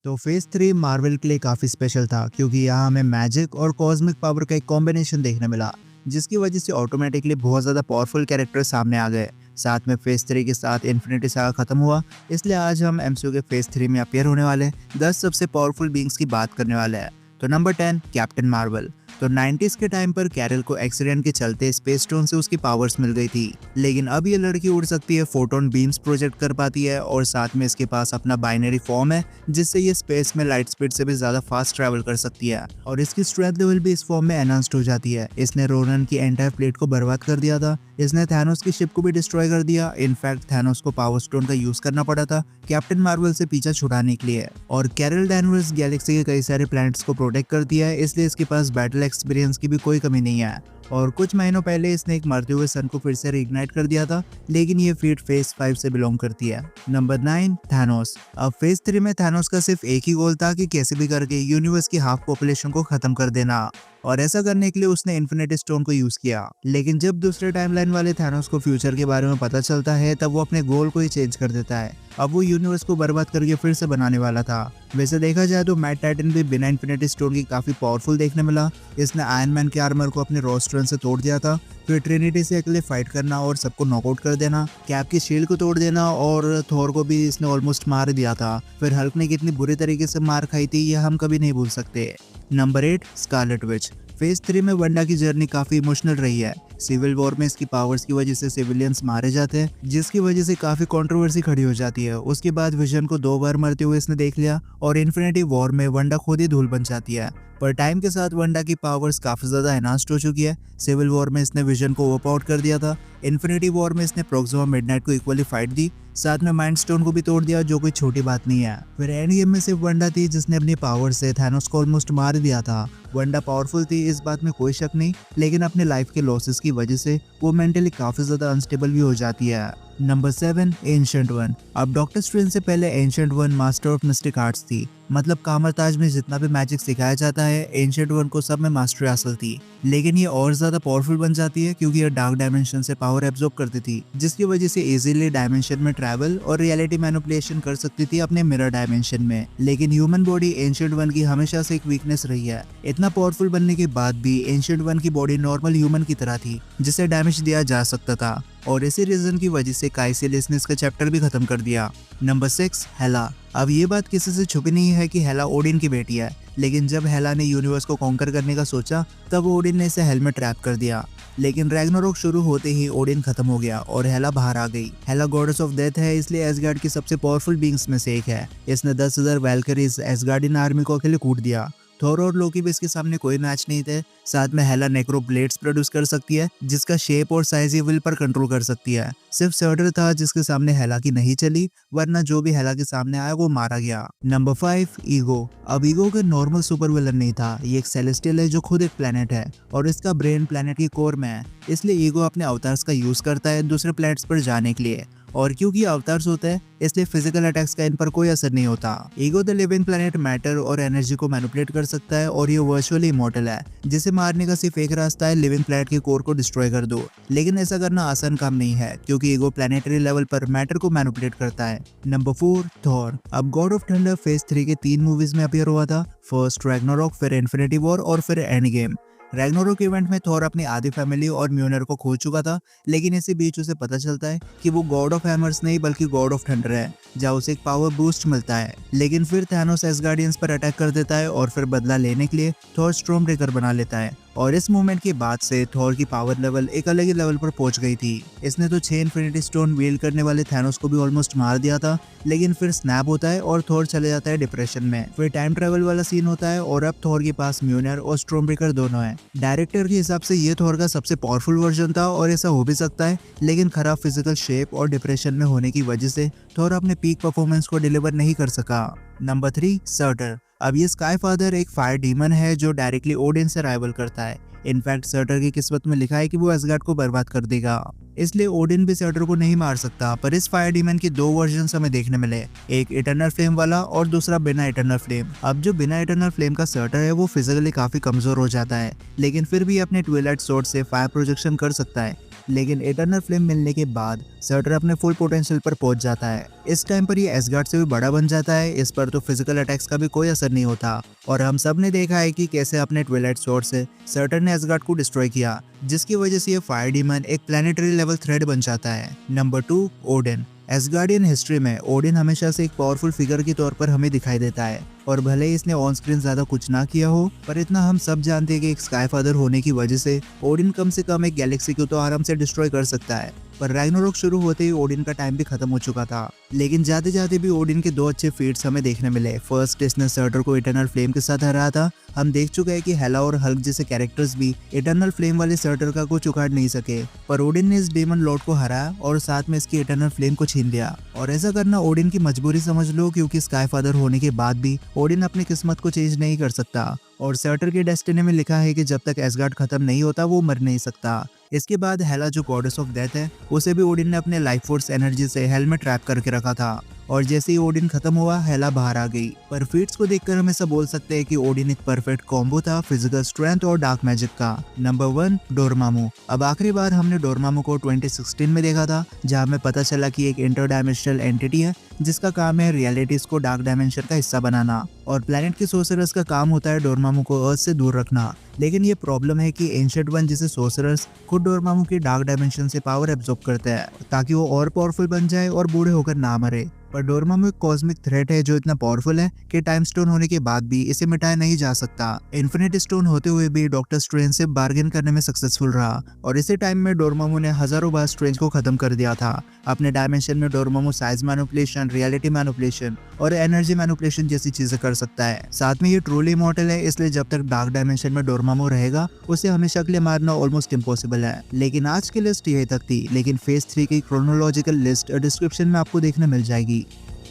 तो phase 3 Marvel के लिए काफ़ी स्पेशल था क्योंकि यहाँ हमें मैजिक और कॉस्मिक पावर का एक कॉम्बिनेशन देखने मिला, जिसकी वजह से ऑटोमेटिकली बहुत ज़्यादा पावरफुल कैरेक्टर सामने आ गए। साथ में फेज 3 के साथ इन्फिनिटी सागा खत्म हुआ, इसलिए आज हम एमसीयू के फेज 3 में अपीयर होने वाले 10 सबसे पावरफुल बींग्स की बात करने वाले हैं। तो नंबर 10 कैप्टन मार्वल। तो 90s के टाइम पर कैरल को एक्सीडेंट के चलते स्पेस स्टोन से उसकी पावर्स मिल गई थी, लेकिन अब ये लड़की उड़ सकती है, फोटोन बीम्स प्रोजेक्ट कर पाती है और साथ में इसके पास अपना बाइनरी फॉर्म है, जिससे ये स्पेस में लाइट स्पीड से भी ज्यादा फास्ट ट्रैवल कर सकती है और इसकी स्ट्रेंथ लेवल भी इस फॉर्म में एनहांस्ड हो जाती है। इसने रोनन की एंटायर प्लेट को बर्बाद कर दिया था, इसने थैनोस की शिप को भी डिस्ट्रॉय कर दिया। इनफैक्ट थैनोस को पावर स्टोन का यूज करना पड़ा था कैप्टन मार्वल से पीछा छुड़ाने के लिए। और कैरल डैनवर्स गैलेक्सी के कई सारे प्लैनेट्स को प्रोटेक्ट करती है, इसलिए इसके पास बैटल एक्सपीरियंस की भी कोई कमी नहीं है। और कुछ महीनों पहले इसने एक मरते हुए सन को फिर से रीइग्नाइट कर दिया था, लेकिन ये फीट फेज 5 से बिलोंग करती है। Number 9 Thanos. अब फेज 3 में थैनोस का सिर्फ एक ही गोल था कि कैसे भी करके यूनिवर्स की हाफ पॉपुलेशन को खत्म कर देना, और ऐसा करने के लिए उसने इन्फिनिटी स्टोन को यूज किया। लेकिन जब दूसरे टाइमलाइन वाले थैनोस को फ्यूचर के बारे में पता चलता है, तब वो अपने गोल को ही चेंज कर देता है। अब वो यूनिवर्स को बर्बाद करके फिर से बनाने वाला था। वैसे देखा जाए तो मैट टाइटन भी बिना इन्फिनिटी स्टोन की काफी पावरफुल देखने मिला। इसने आयरन मैन के आर्मर को अपने रॉ स्टोन से तोड़ दिया था, फिर ट्रिनिटी से अकेले फाइट करना और सबको नॉकआउट कर देना, कैप की शील्ड को तोड़ देना और थोर को भी इसने ऑलमोस्ट मार दिया था। फिर हल्क ने कितनी बुरी तरीके से मार खाई थी, यह हम कभी नहीं भूल सकते। Number 8 Scarlet Witch. फेज 3 में वंडा की जर्नी काफी इमोशनल रही है। सिविल वॉर में इसकी पावर्स की वजह से सिविलियंस मारे जाते हैं, जिसकी वजह से काफी कंट्रोवर्सी खड़ी हो जाती है। उसके बाद विजन को 2 बार मरते हुए इसने देख लिया और इन्फिनिटी वॉर में वंडा खुद ही धूल बन जाती है। पर टाइम के साथ वंडा की पावर्स काफी ज्यादा एनहांस्ड हो चुकी है। सिविल वॉर में इसने विजन को ओवरपावर कर दिया था, इन्फिनिटी वॉर में इसने प्रोक्सिमा मिडनाइट को इक्वली फाइट दी, साथ में माइंड स्टोन को भी तोड़ दिया, जो कोई छोटी बात नहीं है। फिर एंड गेम में सिर्फ वंडा थी जिसने अपनी पावर से थैनोस को ऑलमोस्ट मार दिया था। वंडा पावरफुल थी, इस बात में कोई शक नहीं, लेकिन अपने लाइफ के लॉसेस की वजह से वो मेंटली काफी ज्यादा अनस्टेबल भी हो जाती है। Number 7 ancient one. अब डॉक्टर स्ट्रेंज से पहले ancient one master of mistake arts थी, मतलब कामरताज में जितना भी मैजिक सिखाया जाता है, एंशिएंट वन को सब में मास्टरी हासिल थी। लेकिन ये और ज्यादा पावरफुल बन जाती है क्योंकि ये डार्क डायमेंशन से पावर एब्जॉर्ब करती थी, जिसकी वजह से इजीली डायमेंशन में ट्रैवल और रियलिटी मैनिपुलेशन कर सकती थी अपने मिरर डायमेंशन में। लेकिन ह्यूमन बॉडी एंशिएंट वन की हमेशा से एक वीकनेस रही है। इतना पावरफुल बनने के बाद भी एंशिएंट वन की बॉडी नॉर्मल ह्यूमन की तरह थी, जिसे डैमेज दिया जा सकता था, और इसी रीजन की वजह से काइसिलिस ने इसका चैप्टर भी खत्म कर दिया। नंबर 6 हेला। अब ये बात किसी से छुपी नहीं है कि हेला ओडिन की बेटी है, लेकिन जब हेला ने यूनिवर्स को कॉन्कर करने का सोचा, तब ओडिन ने इसे हेल में ट्रैप कर दिया। लेकिन रैग्नारोक शुरू होते ही ओडिन खत्म हो गया और हेला बाहर आ गई। हेला गॉडेस ऑफ डेथ है, इसलिए एसगार्ड की सबसे पावरफुल बींग्स में से एक है। इसने 10,000 वैल्करीज एसगार्डियन आर्मी को अकेले कूट दिया। थोर और लोकी भी इसके सामने कोई मैच नहीं थे। साथ में हेला नेक्रो ब्लेड्स प्रोड्यूस कर सकती है, जिसका शेप और साइज ही विल पर कंट्रोल कर सकती है। सिर्फ सर्टर था जिसके सामने हेला की नहीं चली, वरना जो भी हेला के सामने आया वो मारा गया। Number 5 ego. अब ईगो का नॉर्मल सुपर विलन नहीं था, ये एक सेलेस्टियल है जो खुद एक प्लेनेट है और इसका ब्रेन प्लेनेट की कोर में है। इसलिए ईगो अपने अवतार्स का यूज करता है दूसरे प्लैनेट्स पर जाने के लिए, और क्योंकि अवतार्स होते हैं इसलिए फिजिकल अटैक्स का इन पर कोई असर नहीं होता। Ego the living planet matter और एनर्जी को मैनिपुलेट कर सकता है और ये वर्चुअली इमॉर्टल है, जिसे मारने का सिर्फ एक रास्ता है, लिविंग प्लेनेट के कोर को डिस्ट्रॉय कर दो। लेकिन ऐसा करना आसान काम नहीं है क्योंकि ईगो प्लेनेटरी लेवल पर मैटर को मैनिपुलेट करता है। Number 4 Thor. अब गॉड ऑफ थंडर फेज 3 के 3 मूवीज में अपीयर हुआ था, फर्स्ट रैग्नारोक, फिर इन्फिनिटी वॉर और फिर एंड गेम। रैग्नारोक इवेंट में थॉर अपनी आधी फैमिली और म्यूनर को खो चुका था, लेकिन इसी बीच उसे पता चलता है कि वो गॉड ऑफ हैमर्स नहीं बल्कि गॉड ऑफ थंडर है, जहाँ उसे एक पावर बूस्ट मिलता है। लेकिन फिर थैनोस एसगार्डियंस पर अटैक कर देता है और फिर बदला लेने के लिए थॉर स्टॉर्म ब्रेकर बना लेता है, और इस मूवमेंट के बाद से थॉर की पावर लेवल एक अलग ही लेवल पर पहुंच गई थी। इसने तो 6 इन्फिनिटी स्टोन व्हील करने वाले थैनोस को भी ऑलमोस्ट मार दिया था, लेकिन फिर स्नैप होता है और थॉर चले जाता है डिप्रेशन में। फिर टाइम ट्रेवल वाला सीन होता है और अब थॉर के पास म्यूनर और स्टॉर्म ब्रेकर दोनों है। डायरेक्टर के हिसाब से ये थॉर का सबसे पावरफुल वर्जन था और ऐसा हो भी सकता है, लेकिन खराब फिजिकल शेप और डिप्रेशन में होने की वजह से थॉर अपने पीक परफॉर्मेंस को डिलीवर नहीं कर सका। Number 3 shorter. अब ये स्काई फादर एक फायर डीमन है जो डायरेक्टली ओडिन से राइवल करता है। इनफैक्ट सर्टर की किस्मत में लिखा है कि वो एसगार्ड को बर्बाद कर देगा, इसलिए ओडिन भी सर्टर को नहीं मार सकता। पर इस फायर डीमन के 2 वर्जन्स हमें देखने मिले, एक इटर्नल फ्लेम वाला और दूसरा बिना इटर्नल फ्लेम। अब जो बिना इटर्नल फ्लेम का सर्टर है वो फिजिकली काफी कमजोर हो जाता है, लेकिन फिर भी अपने ट्विलाइट स्वॉर्ड से फायर प्रोजेक्शन कर सकता है। लेकिन इटर्नल फ्लेम मिलने के बाद सर्टर अपने फुल पोटेंशियल पर पहुंच जाता है। इस टाइम पर ये एसगार्ड से भी बड़ा बन जाता है। इस पर तो फिजिकल अटैक्स का भी कोई असर नहीं होता और हम सब ने देखा है कि कैसे अपने ट्विलाइट स्वॉर्ड से सर्टर ने एसगार्ड को डिस्ट्रॉय किया, जिसकी वजह से ये फायर डीमन एक प्लैनेटरी लेवल थ्रेट बन जाता है। Number 2, Odin. एसगार्डियन हिस्ट्री में ओडिन हमेशा से एक पावरफुल फिगर के तौर पर हमें दिखाई देता है और भले ही इसने ऑन स्क्रीन ज्यादा कुछ ना किया हो, पर इतना हम सब जानते हैं कि एक स्काई फादर होने की वजह से ओडिन कम से कम एक गैलेक्सी को तो आराम से डिस्ट्रॉय कर सकता है। पर रैग्नारोक शुरू होते ही ओडिन का टाइम भी खत्म हो चुका था, लेकिन जाते जाते भी ओडिन के 2 अच्छे फीट्स हमें देखने मिले। फर्स्ट, इसने सर्टर को इटर्नल फ्लेम के साथ हराया था। हम देख चुके हैं कि हेला और हल्क जैसे कैरेक्टर्स भी इटर्नल फ्लेम वाले सर्टर का कुछ उखाड़ नहीं सके, पर ओडिन ने इस डेमन लॉर्ड को हराया और साथ में इसकी इटर्नल फ्लेम को छीन लिया। और ऐसा करना ओडिन की मजबूरी समझ लो, क्योंकि स्काई फादर होने के बाद भी ओडिन अपनी किस्मत को चेंज नहीं कर सकता और सर्टर के डेस्टिनी में लिखा है कि जब तक एसगार्ड खत्म नहीं होता वो मर नहीं सकता। इसके बाद हेला जो गॉडेस ऑफ डेथ है, उसे भी ओडिन ने अपने लाइफ फोर्स एनर्जी से हेल में ट्रैप करके रखा था और जैसे ही ओडिन खत्म हुआ हेला बाहर आ गई। पर फीट्स को देखकर हम ऐसा बोल सकते हैं कि ओडिन एक परफेक्ट कॉम्बो था फिजिकल स्ट्रेंथ और डार्क मैजिक का। Number 1, Dormammu. अब आखिरी बार हमने डोरमामू को 2016 में देखा था, जहां हमें पता चला कि एक इंटर डायमेंशनल एंटिटी है जिसका काम है रियलिटीज को डार्क डायमेंशन का हिस्सा बनाना और प्लेनेट के सोर्सरर्स का काम होता है डोरमामू को अर्थ से दूर रखना। लेकिन ये प्रॉब्लम है कि एंशिएंट वन जैसे सोर्सरर्स खुद डोरमामू की डार्क डायमेंशन से पावर एब्जॉर्ब करते हैं ताकि वो और पावरफुल बन जाए और बूढ़े होकर ना मरे। पर डोरमामू एक कॉस्मिक थ्रेट है जो इतना पावरफुल है कि टाइम स्टोन होने के बाद भी इसे मिटाया नहीं जा सकता। इन्फिनिटी स्टोन होते हुए भी डॉक्टर स्ट्रेंज से बार्गेन करने में सक्सेसफुल रहा और इसी टाइम में डोरमामू ने हजारों बार स्ट्रेंज को खत्म कर दिया था। अपने डायमेंशन में Dormammu size manipulation, reality manipulation और एनर्जी मैनिपुलेशन जैसी चीजें कर सकता है। साथ में ये ट्रूली इमॉर्टल है, इसलिए जब तक डार्क डायमेंशन में डोरमामू रहेगा उसे हमेशा के लिए मारना ऑलमोस्ट इम्पॉसिबल है। लेकिन आज की लिस्ट यही तक थी, लेकिन फेज 3 की क्रोनोलॉजिकल लिस्ट डिस्क्रिप्शन में आपको देखने मिल जाएगी।